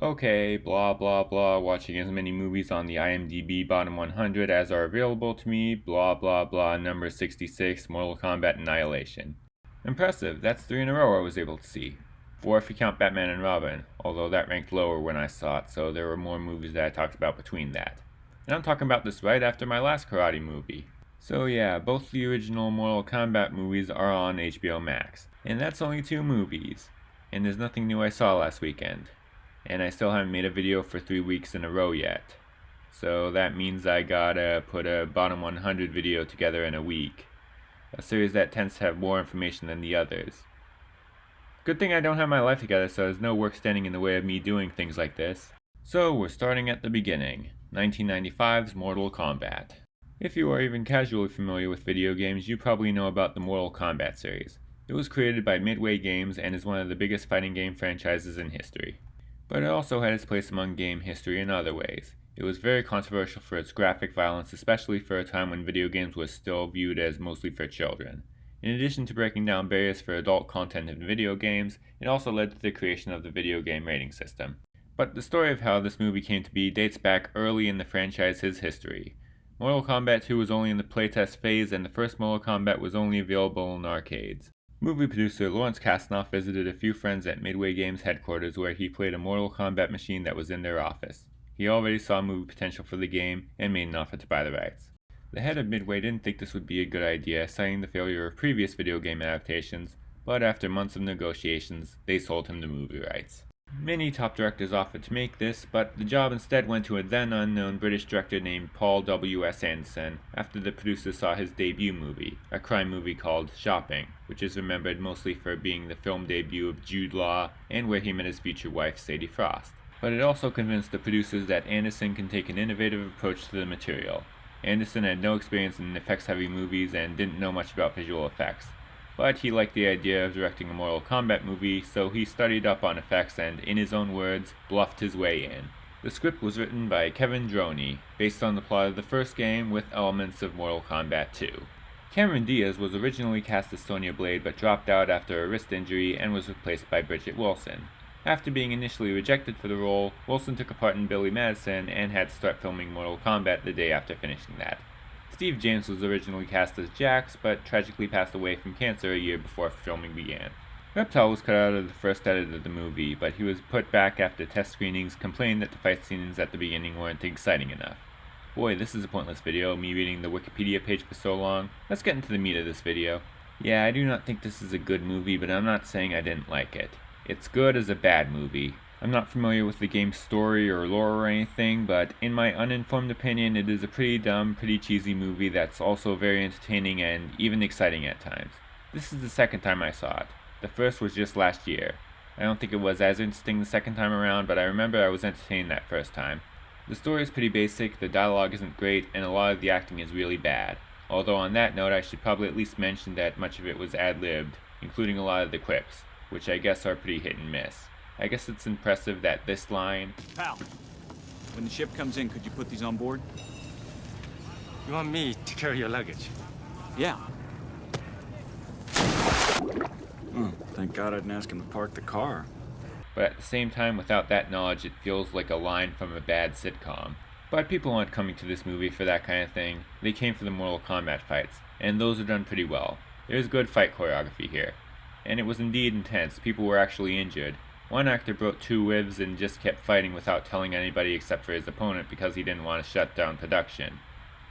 Okay, blah blah blah, watching as many movies on the IMDB bottom 100 as are available to me, blah blah blah, number 66, Mortal Kombat Annihilation. Impressive, that's 3 in a row I was able to see. 4 if you count Batman and Robin, although that ranked lower when I saw it, so there were more movies that I talked about between that. And I'm talking about this right after my last karate movie. So yeah, both the original Mortal Kombat movies are on HBO Max. And that's only 2 movies. And there's nothing new I saw last weekend. And I still haven't made a video for 3 weeks in a row yet. So that means I gotta put a bottom 100 video together in a week. A series that tends to have more information than the others. Good thing I don't have my life together, so there's no work standing in the way of me doing things like this. So we're starting at the beginning, 1995's Mortal Kombat. If you are even casually familiar with video games, you probably know about the Mortal Kombat series. It was created by Midway Games and is one of the biggest fighting game franchises in history. But it also had its place among game history in other ways. It was very controversial for its graphic violence, especially for a time when video games was still viewed as mostly for children. In addition to breaking down barriers for adult content in video games, it also led to the creation of the video game rating system. But the story of how this movie came to be dates back early in the franchise's history. Mortal Kombat 2 was only in the playtest phase, and the first Mortal Kombat was only available in arcades. Movie producer Lawrence Kasanoff visited a few friends at Midway Games headquarters where he played a Mortal Kombat machine that was in their office. He already saw movie potential for the game and made an offer to buy the rights. The head of Midway didn't think this would be a good idea, citing the failure of previous video game adaptations, but after months of negotiations, they sold him the movie rights. Many top directors offered to make this, but the job instead went to a then unknown British director named Paul W.S. Anderson after the producer saw his debut movie, a crime movie called Shopping, which is remembered mostly for being the film debut of Jude Law and where he met his future wife Sadie Frost. But it also convinced the producers that Anderson can take an innovative approach to the material. Anderson had no experience in effects-heavy movies and didn't know much about visual effects. But he liked the idea of directing a Mortal Kombat movie, so he studied up on effects and, in his own words, bluffed his way in. The script was written by Kevin Droney, based on the plot of the first game with elements of Mortal Kombat 2. Cameron Diaz was originally cast as Sonya Blade but dropped out after a wrist injury and was replaced by Bridget Wilson. After being initially rejected for the role, Wilson took a part in Billy Madison and had to start filming Mortal Kombat the day after finishing that. Steve James was originally cast as Jax, but tragically passed away from cancer a year before filming began. Reptile was cut out of the first edit of the movie, but he was put back after test screenings complaining that the fight scenes at the beginning weren't exciting enough. Boy, this is a pointless video, me reading the Wikipedia page for so long. Let's get into the meat of this video. Yeah, I do not think this is a good movie, but I'm not saying I didn't like it. It's good as a bad movie. I'm not familiar with the game's story or lore or anything, but in my uninformed opinion, it is a pretty dumb, pretty cheesy movie that's also very entertaining and even exciting at times. This is the second time I saw it. The first was just last year. I don't think it was as interesting the second time around, but I remember I was entertained that first time. The story is pretty basic, the dialogue isn't great, and a lot of the acting is really bad. Although on that note, I should probably at least mention that much of it was ad-libbed, including a lot of the quips, which I guess are pretty hit and miss. I guess it's impressive that this line, Pal, when the ship comes in, could you put these on board? You want me to carry your luggage? Yeah. Thank God I didn't ask him to park the car. but at the same time, without that knowledge, it feels like a line from a bad sitcom. But people aren't coming to this movie for that kind of thing. They came for the Mortal Kombat fights, and those are done pretty well. There's good fight choreography here. And it was indeed intense. People were actually injured. One actor broke 2 ribs and just kept fighting without telling anybody except for his opponent because he didn't want to shut down production.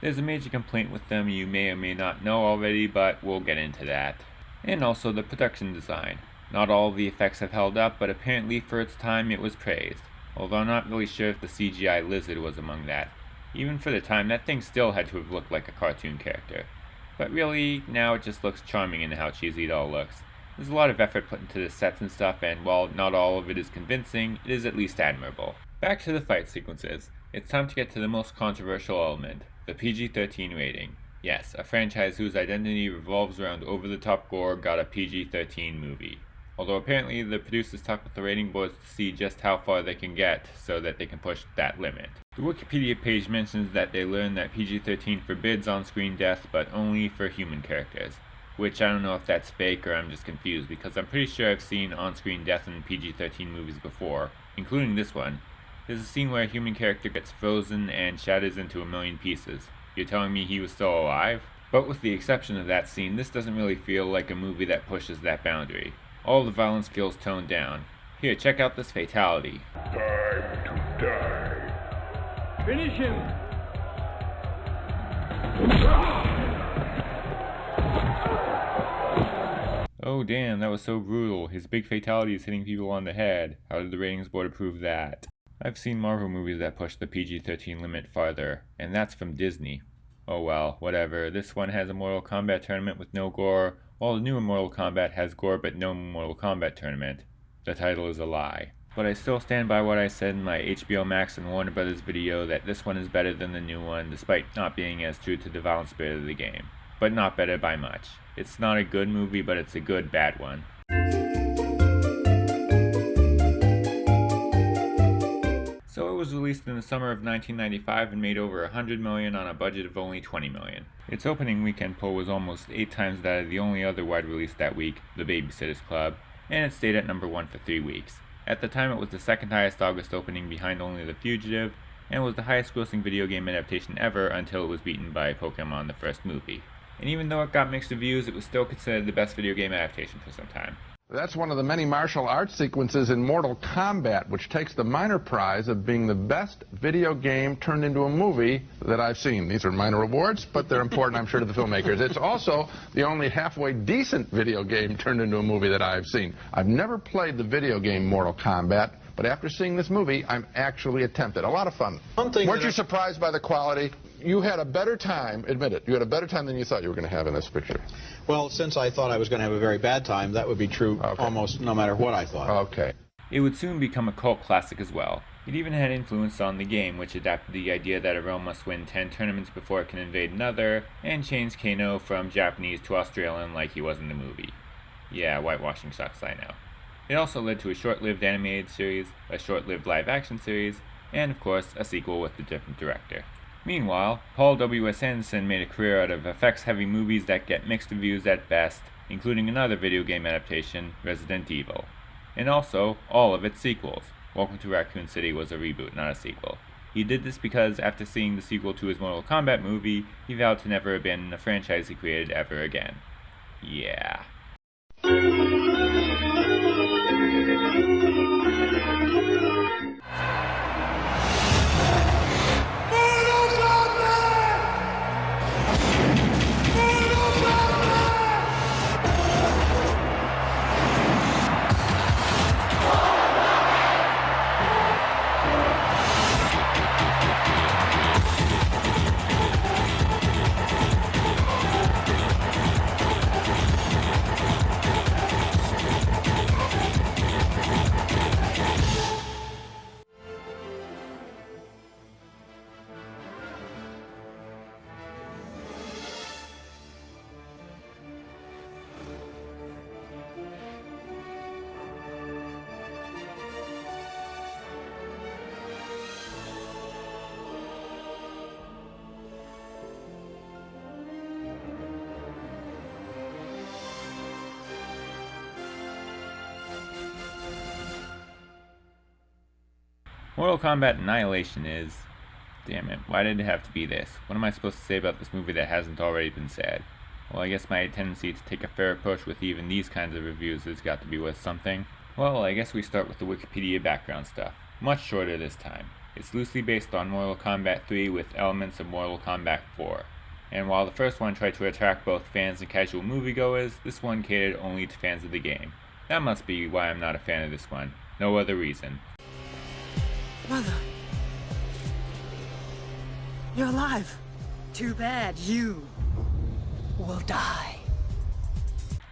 There's a major complaint with them you may or may not know already, but we'll get into that. And also the production design. Not all of the effects have held up, but apparently for its time it was praised. Although I'm not really sure if the CGI lizard was among that. Even for the time, that thing still had to have looked like a cartoon character. But really, now it just looks charming in how cheesy it all looks. There's a lot of effort put into the sets and stuff, and while not all of it is convincing, it is at least admirable. Back to the fight sequences. It's time to get to the most controversial element, the PG-13 rating. Yes, a franchise whose identity revolves around over-the-top gore got a PG-13 movie. Although apparently the producers talk with the rating boards to see just how far they can get so that they can push that limit. The Wikipedia page mentions that they learned that PG-13 forbids on-screen death but only for human characters. which I don't know if that's fake or I'm just confused, because I'm pretty sure I've seen on-screen death in PG-13 movies before, including this one. There's a scene where a human character gets frozen and shatters into a million pieces. You're telling me he was still alive? But with the exception of that scene, this doesn't really feel like a movie that pushes that boundary. All the violence feels toned down. Here, check out this fatality. Time to die. Finish him! Oh damn, that was so brutal. His big fatality is hitting people on the head. How did the ratings board approve that? I've seen Marvel movies that push the PG-13 limit farther, and that's from Disney. Oh well, whatever. This one has a Mortal Kombat tournament with no gore, while the newer Mortal Kombat has gore but no Mortal Kombat tournament. The title is a lie. But I still stand by what I said in my HBO Max and Warner Brothers video that this one is better than the new one, despite not being as true to the violent spirit of the game. But not better by much. It's not a good movie, but it's a good bad one. So it was released in the summer of 1995 and made over $100 million on a budget of only $20 million. Its opening weekend pull was almost 8 times that of the only other wide release that week, The Babysitter's Club, and it stayed at number 1 for 3 weeks. At the time it was the second highest August opening behind only The Fugitive, and was the highest grossing video game adaptation ever until it was beaten by Pokemon the first movie. And even though it got mixed reviews, it was still considered the best video game adaptation for some time. That's one of the many martial arts sequences in Mortal Kombat, which takes the minor prize of being the best video game turned into a movie that I've seen. These are minor awards, but they're important, I'm sure, to the filmmakers. It's also the only halfway decent video game turned into a movie that I've seen. I've never played the video game Mortal Kombat, but after seeing this movie, I'm actually tempted. A lot of fun. Weren't you surprised by the quality? You had a better time, admit it, you had a better time than you thought you were going to have in this picture. Well, since I thought I was going to have a very bad time, that would be true almost no matter what I thought. Okay. It would soon become a cult classic as well. It even had influence on the game, which adapted the idea that a realm must win 10 tournaments before it can invade another, and changed Kano from Japanese to Australian like he was in the movie. Yeah, whitewashing sucks, I know. It also led to a short-lived animated series, a short-lived live-action series, and of course, a sequel with a different director. Meanwhile, Paul W.S. Anderson made a career out of effects-heavy movies that get mixed reviews at best, including another video game adaptation, Resident Evil. And also, all of its sequels. Welcome to Raccoon City was a reboot, not a sequel. He did this because after seeing the sequel to his Mortal Kombat movie, he vowed to never abandon a franchise he created ever again. Yeah. Mortal Kombat Annihilation is... Damn it, why did it have to be this? What am I supposed to say about this movie that hasn't already been said? Well, I guess my tendency to take a fair approach with even these kinds of reviews has got to be worth something. Well, I guess we start with the Wikipedia background stuff. Much shorter this time. It's loosely based on Mortal Kombat 3 with elements of Mortal Kombat 4. And while the first one tried to attract both fans and casual moviegoers, this one catered only to fans of the game. That must be why I'm not a fan of this one. No other reason. Mother. You're alive. Too bad you will die.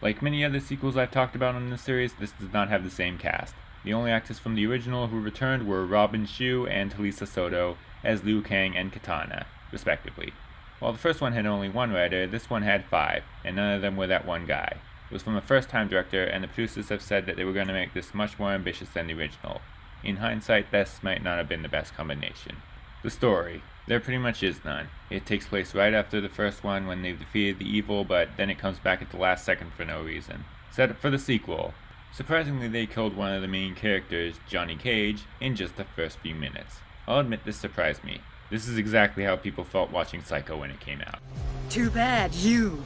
Like many other sequels I've talked about in this series, this does not have the same cast. The only actors from the original who returned were Robin Shou and Talisa Soto as Liu Kang and Kitana, respectively. While the first one had only one writer, this one had 5, and none of them were that one guy. It was from a first-time director, and the producers have said that they were going to make this much more ambitious than the original. In hindsight, this might not have been the best combination. The story. There pretty much is none. It takes place right after the first one when they've defeated the evil, but then it comes back at the last second for no reason. Set up for the sequel. Surprisingly, they killed one of the main characters, Johnny Cage, in just the first few minutes. I'll admit this surprised me. This is exactly how people felt watching Psycho when it came out. Too bad you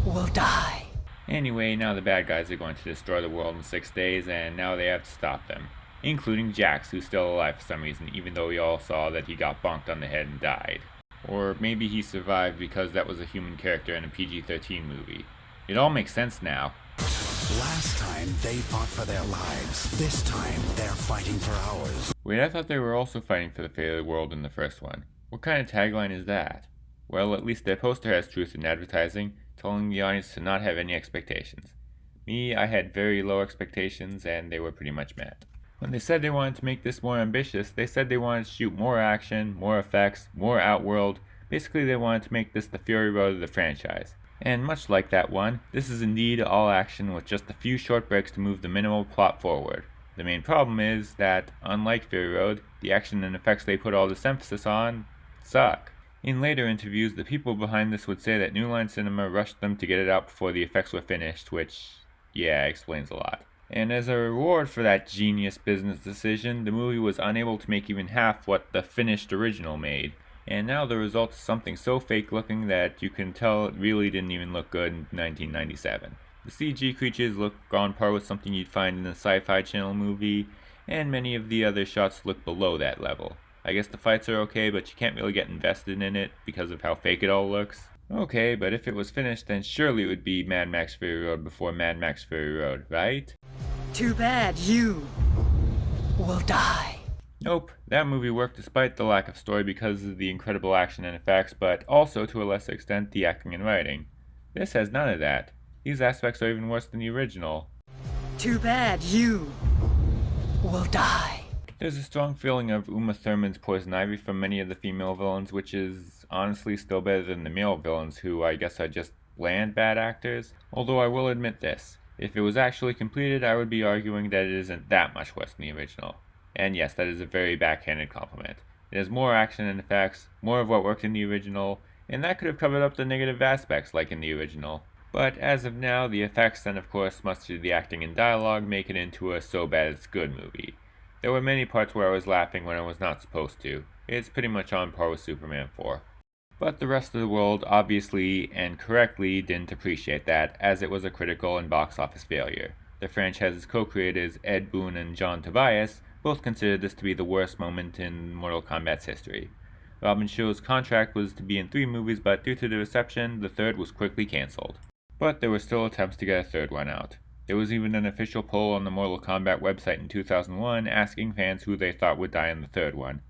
will die. Anyway, now the bad guys are going to destroy the world in 6 days, and now they have to stop them. Including Jax, who's still alive for some reason, even though we all saw that he got bonked on the head and died. Or maybe he survived because that was a human character in a PG-13 movie. It all makes sense now. Last time they fought for their lives. This time they're fighting for ours. Wait, I thought they were also fighting for the fate of the world in the first one. What kind of tagline is that? Well, at least their poster has truth in advertising, telling the audience to not have any expectations. Me, I had very low expectations, and they were pretty much met. When they said they wanted to make this more ambitious, they said they wanted to shoot more action, more effects, more Outworld. Basically, they wanted to make this the Fury Road of the franchise. And much like that one, this is indeed all action with just a few short breaks to move the minimal plot forward. The main problem is that, unlike Fury Road, the action and effects they put all this emphasis on suck. In later interviews, the people behind this would say that New Line Cinema rushed them to get it out before the effects were finished, which, yeah, explains a lot. And as a reward for that genius business decision, the movie was unable to make even half what the finished original made. And now the result is something so fake looking that you can tell it really didn't even look good in 1997. The CG creatures look on par with something you'd find in a Sci-Fi Channel movie, and many of the other shots look below that level. I guess the fights are okay, but you can't really get invested in it because of how fake it all looks. Okay, but if it was finished, then surely it would be Mad Max Fury Road before Mad Max Fury Road, right? Too bad you will die. Nope, that movie worked despite the lack of story because of the incredible action and effects, but also to a lesser extent the acting and writing. This has none of that. These aspects are even worse than the original. Too bad you will die. There's a strong feeling of Uma Thurman's Poison Ivy from many of the female villains, which is honestly still better than the male villains, who I guess are just bland bad actors. Although I will admit this, if it was actually completed, I would be arguing that it isn't that much worse than the original. And yes, that is a very backhanded compliment. It has more action and effects, more of what worked in the original, and that could have covered up the negative aspects like in the original. But as of now, the effects and of course much of the acting and dialogue make it into a so bad it's good movie. There were many parts where I was laughing when I was not supposed to. It's pretty much on par with Superman 4. But the rest of the world obviously and correctly didn't appreciate that, as it was a critical and box office failure. The franchise's co-creators Ed Boon and John Tobias both considered this to be the worst moment in Mortal Kombat's history. Robin Shou's contract was to be in 3 movies, but due to the reception, the third was quickly cancelled. But there were still attempts to get a third one out. There was even an official poll on the Mortal Kombat website in 2001 asking fans who they thought would die in the third one.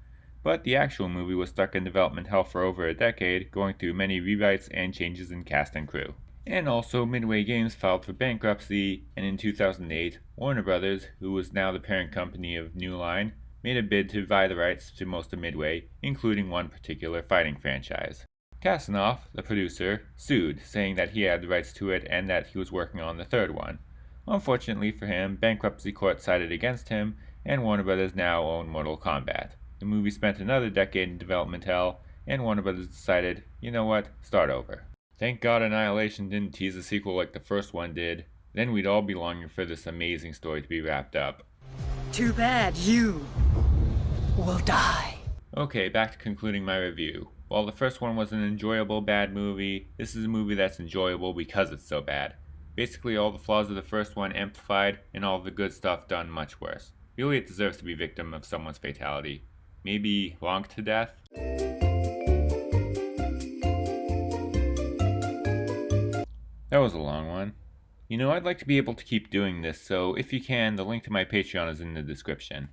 But the actual movie was stuck in development hell for over a decade, going through many rewrites and changes in cast and crew. And also, Midway Games filed for bankruptcy, and in 2008, Warner Brothers, who was now the parent company of New Line, made a bid to buy the rights to most of Midway, including one particular fighting franchise. Kasanoff, the producer, sued, saying that he had the rights to it and that he was working on the third one. Unfortunately for him, bankruptcy court sided against him, and Warner Brothers now own Mortal Kombat. The movie spent another decade in development hell, and Warner Brothers decided, you know what, start over. Thank God Annihilation didn't tease a sequel like the first one did. Then we'd all be longing for this amazing story to be wrapped up. Too bad you will die. Okay, back to concluding my review. While the first one was an enjoyable bad movie, this is a movie that's enjoyable because it's so bad. Basically all the flaws of the first one amplified, and all the good stuff done much worse. Really, it deserves to be victim of someone's fatality. Maybe wronged to death? That was a long one. You know, I'd like to be able to keep doing this, so if you can, the link to my Patreon is in the description.